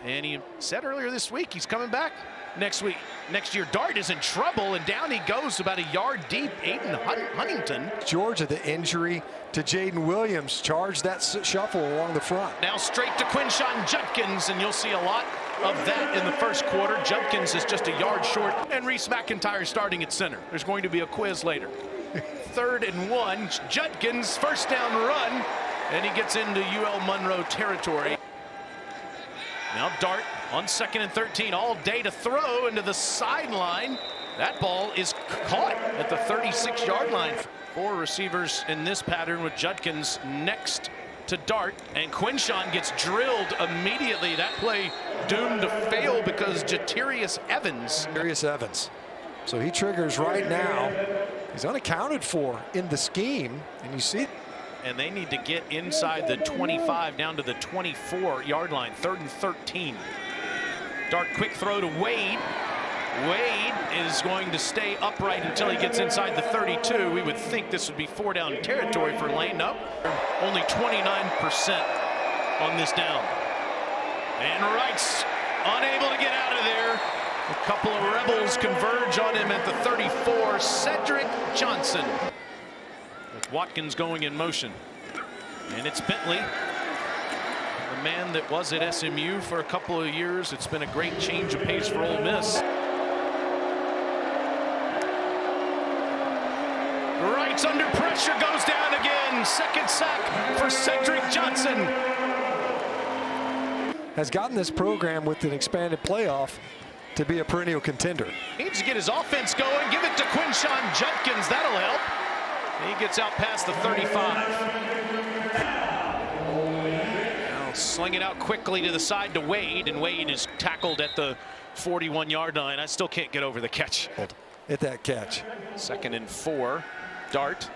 And he said earlier this week he's coming back next year. Dart is in trouble, and down he goes about a yard deep. Aiden Huntington. Georgia, the injury to Jaden Williams, charged that shuffle along the front. Now straight to Quinshon Judkins, and you'll see a lot of that in the first quarter. Judkins is just a yard short, and Reese McIntyre starting at center. There's going to be a quiz later. 3rd and 1. Judkins, first down run, and he gets into UL Monroe territory. Now Dart on 2nd and 13, all day to throw into the sideline. That ball is caught at the 36-yard line. 4 receivers in this pattern with Judkins next to Dart, and Quinshon gets drilled immediately. That play doomed to fail because Jatarius Evans. So he triggers right now. He's unaccounted for in the scheme, and you see. And they need to get inside the 25 down to the 24-yard line. 3rd and 13. Dart quick throw to Wade. Wade is going to stay upright until he gets inside the 32. We would think this would be 4-down territory for Lane. No, only 29% on this down. And Wright's unable to get out of there. A couple of Rebels converge on him at the 34. Cedric Johnson. With Watkins going in motion. And it's Bentley, the man that was at SMU for a couple of years. It's been a great change of pace for Ole Miss. Wright's under pressure, goes down again. 2nd sack for Cedric Johnson. Has gotten this program with an expanded playoff to be a perennial contender. Needs to get his offense going. Give it to Quinshon Judkins. That'll help. He gets out past the 35. Now sling it out quickly to the side to Wade, and Wade is tackled at the 41-yard line. I still can't get over the catch. Hit that catch. 2nd and 4. Dart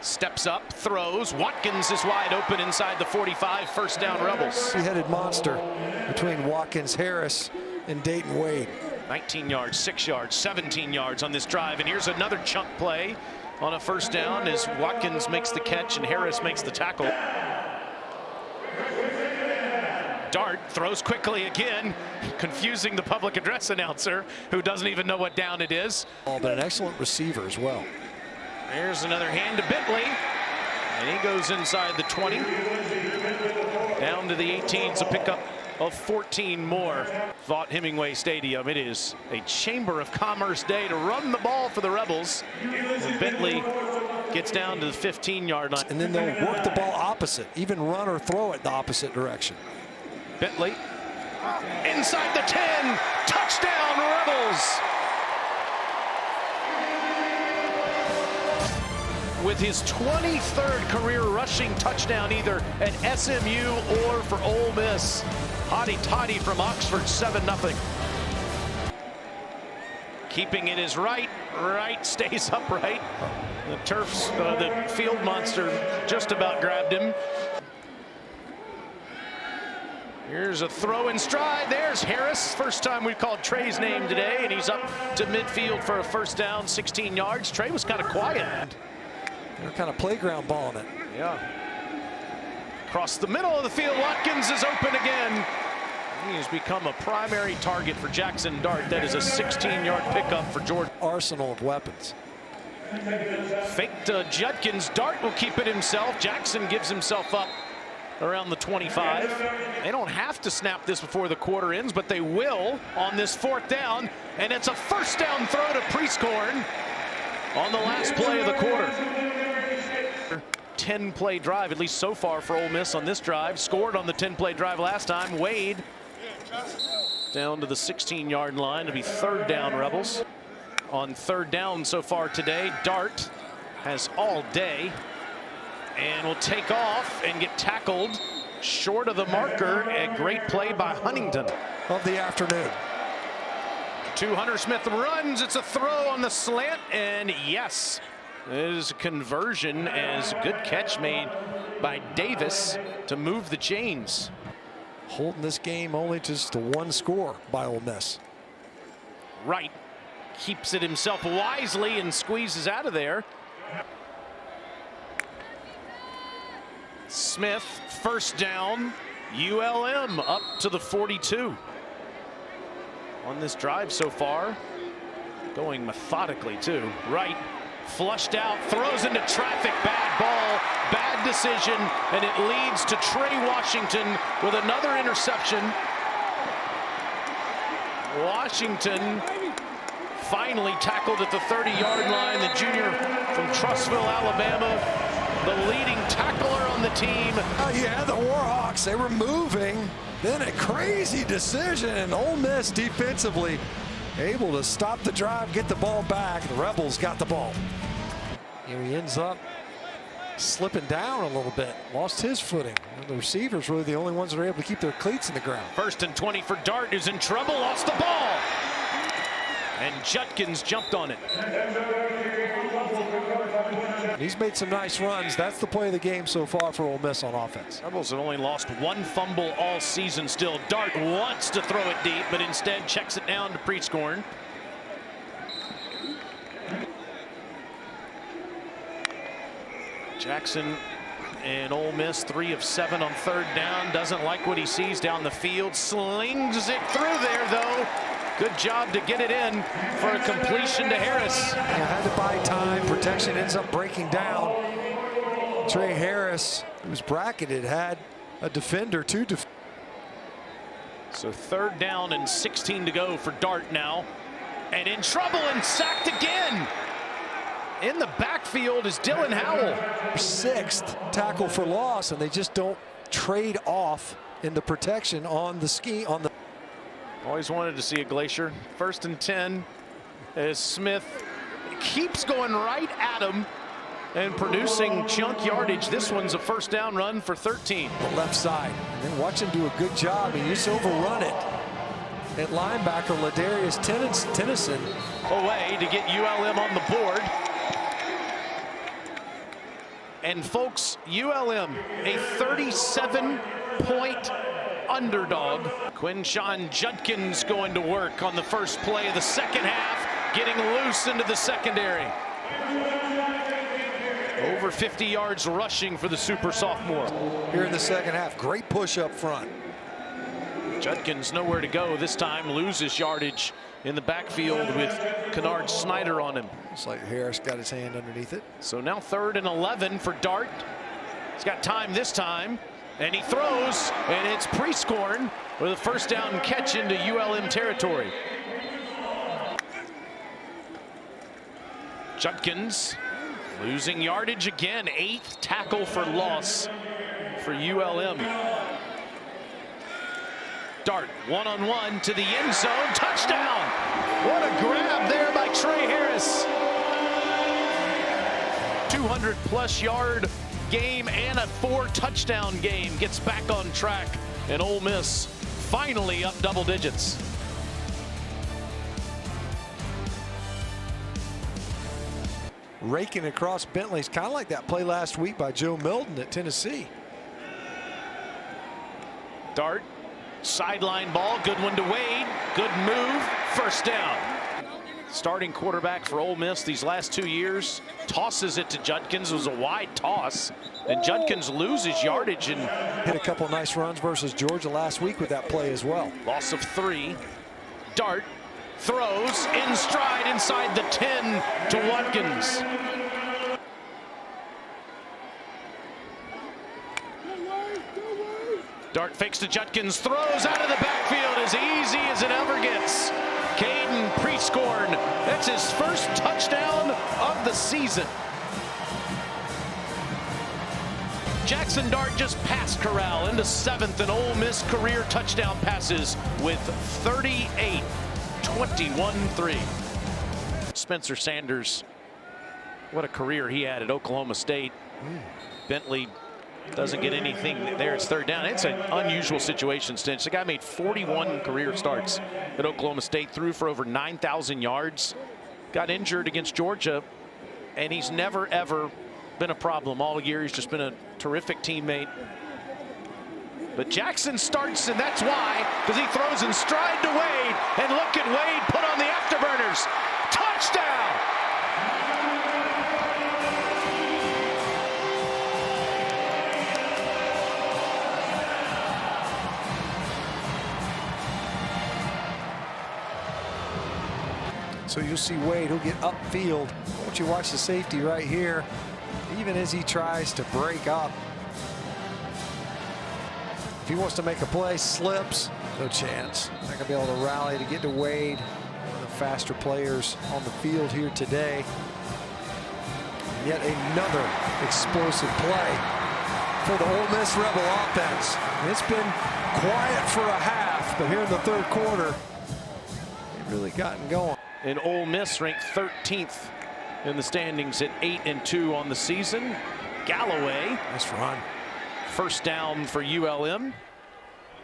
steps up, throws. Watkins is wide open inside the 45. 1st down Rebels. Three-headed monster between Watkins, Harris, and Dayton Wade. 19 yards, 6 yards, 17 yards on this drive. And here's another chunk play on a 1st down as Watkins makes the catch and Harris makes the tackle. Dart throws quickly again, confusing the public address announcer, who doesn't even know what down it is. But an excellent receiver as well. There's another hand to Bentley, and he goes inside the 20. Down to the 18. It's a pickup of 14 more. Vaught Hemingway Stadium. It is a Chamber of Commerce day to run the ball for the Rebels. And Bentley gets down to the 15-yard line. And then they'll work the ball opposite, even run or throw it the opposite direction. Bentley inside the 10. Touchdown Rebels. With his 23rd career rushing touchdown, either at SMU or for Ole Miss. Hotty Toddy from Oxford, 7-0. Keeping it is Wright. Wright stays upright. The field monster just about grabbed him. Here's a throw in stride. There's Harris. First time we've called Trey's name today, and he's up to midfield for a 1st down, 16 yards. Trey was kind of quiet. They're kind of playground balling it. Yeah. Across the middle of the field, Watkins is open again. He has become a primary target for Jackson Dart. That is a 16-yard pickup for Georgia. Arsenal of weapons. Fake to Judkins. Dart will keep it himself. Jackson gives himself up around the 25. They don't have to snap this before the quarter ends, but they will on this 4th down. And it's a 1st down throw to Priestcorn on the last play of the quarter. 10-play drive, at least so far for Ole Miss on this drive. Scored on the 10-play drive last time. Wade down to the 16-yard line to be 3rd down Rebels. On 3rd down so far today, Dart has all day and will take off and get tackled short of the marker. A great play by Huntington. Of the afternoon. Hunter Smith runs. It's a throw on the slant, and yes, it is a conversion as a good catch made by Davis to move the chains. Holding this game only just to 1 score by Ole Miss. Wright keeps it himself wisely and squeezes out of there. Smith, 1st down, ULM up to the 42 on this drive so far, going methodically too. Right, flushed out, throws into traffic, bad ball, bad decision, and it leads to Trey Washington with another interception. Washington finally tackled at the 30-yard line. The junior from Trussville, Alabama, the leading tackler on the team. Yeah, the Warhawks, they were moving. Then a crazy decision. Ole Miss defensively able to stop the drive, get the ball back. The Rebels got the ball. He ends up slipping down a little bit, lost his footing. And the receivers were the only ones that are able to keep their cleats in the ground. 1st and 20 for Dart, who's in trouble, lost the ball. And Judkins jumped on it. He's made some nice runs. That's the play of the game so far for Ole Miss on offense. Rebels have only lost 1 fumble all season still. Dart wants to throw it deep, but instead checks it down to Prieskorn. Jackson and Ole Miss 3 of 7 on 3rd down. Doesn't like what he sees down the field. Slings it through there, though. Good job to get it in for a completion to Harris. Yeah, had to buy time. Protection ends up breaking down. Trey Harris, who was bracketed, had a defender, 2 defenders. So 3rd down and 16 to go for Dart now. And in trouble and sacked again. In the backfield is Dylan Howell. 6th tackle for loss, and they just don't trade off in the protection on the ski on the. Always wanted to see a Glacier. 1st and 10 as Smith keeps going right at him and producing chunk yardage. This one's a 1st down run for 13. The left side. And then watch him do a good job. He just overrun it. At linebacker, Ladarius Tennyson. Away to get ULM on the board. And folks, ULM, a 37-point underdog. Quinshawn Judkins going to work on the first play of the 2nd half, getting loose into the secondary. Over 50 yards rushing for the super sophomore. Here in the 2nd half, great push up front. Judkins nowhere to go this time, loses yardage in the backfield with Kennard Snyder on him. It's like Harris got his hand underneath it. So now 3rd and 11 for Dart. He's got time this time, and he throws, and it's Prieskorn with a 1st down catch into ULM territory. Judkins losing yardage again, 8th tackle for loss for ULM. Dart one-on-one to the end zone, touchdown! What a grab there by Trey Harris. 200-plus yard game and a 4-touchdown game. Gets back on track, and Ole Miss finally up double digits. Raking across Bentley's kind of like that play last week by Joe Milton at Tennessee. Dart, sideline ball, good one to Wade. Good move, 1st down. Starting quarterback for Ole Miss these last 2 years, tosses it to Judkins. It was a wide toss, and Judkins loses yardage and hit a couple nice runs versus Georgia last week with that play as well. Loss of 3. Dart throws in stride inside the 10 to Watkins. Dart fakes to Judkins, throws out of the backfield as easy as it ever gets. Caden Prieskorn, that's his 1st touchdown of the season. Jackson Dart just passed Corral into 7th, and Ole Miss career touchdown passes with 38, 21-3. Spencer Sanders, what a career he had at Oklahoma State. Bentley doesn't get anything there. It's 3rd down. It's an unusual situation, Stinch. The guy made 41 career starts at Oklahoma State, threw for over 9,000 yards, got injured against Georgia, and he's never, ever been a problem all year. He's just been a terrific teammate. But Jackson starts, and that's why, because he throws in stride to Wade, and look at Wade put on the afterburners. Touchdown! So you'll see Wade, he'll get upfield. I want you to watch the safety right here, even as he tries to break up. If he wants to make a play, slips, no chance. Not going to be able to rally to get to Wade. One of the faster players on the field here today. Yet another explosive play for the Ole Miss Rebel offense. It's been quiet for a half, but here in the third quarter, they've really gotten going. And Ole Miss ranked 13th in the standings at 8-2 on the season. Galloway. Nice run. First down for ULM.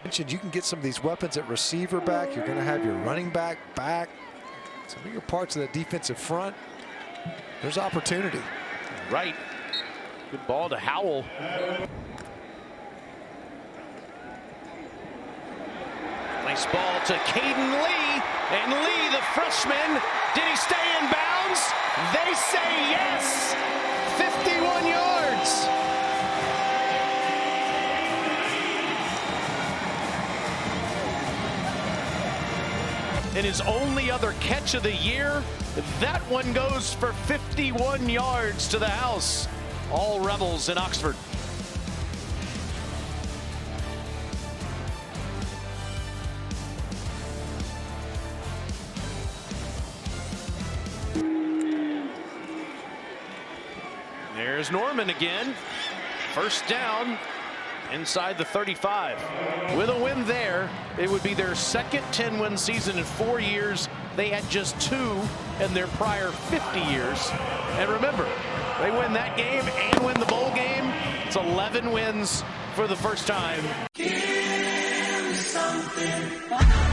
Mentioned you can get some of these weapons at receiver back. You're going to have your running back. Some of your parts of the defensive front. There's opportunity. Right. Good ball to Howell. Nice ball to Caden Lee. And Lee, the freshman, did he stay in bounds? They say yes. 51 yards. And his only other catch of the year, that one goes for 51 yards to the house. All Rebels in Oxford. There's Norman again. First down inside the 35. With a win there, it would be their second 10-win season in 4 years. They had just 2 in their prior 50 years. And remember, they win that game and win the bowl game. It's 11 wins for the first time. Give me something.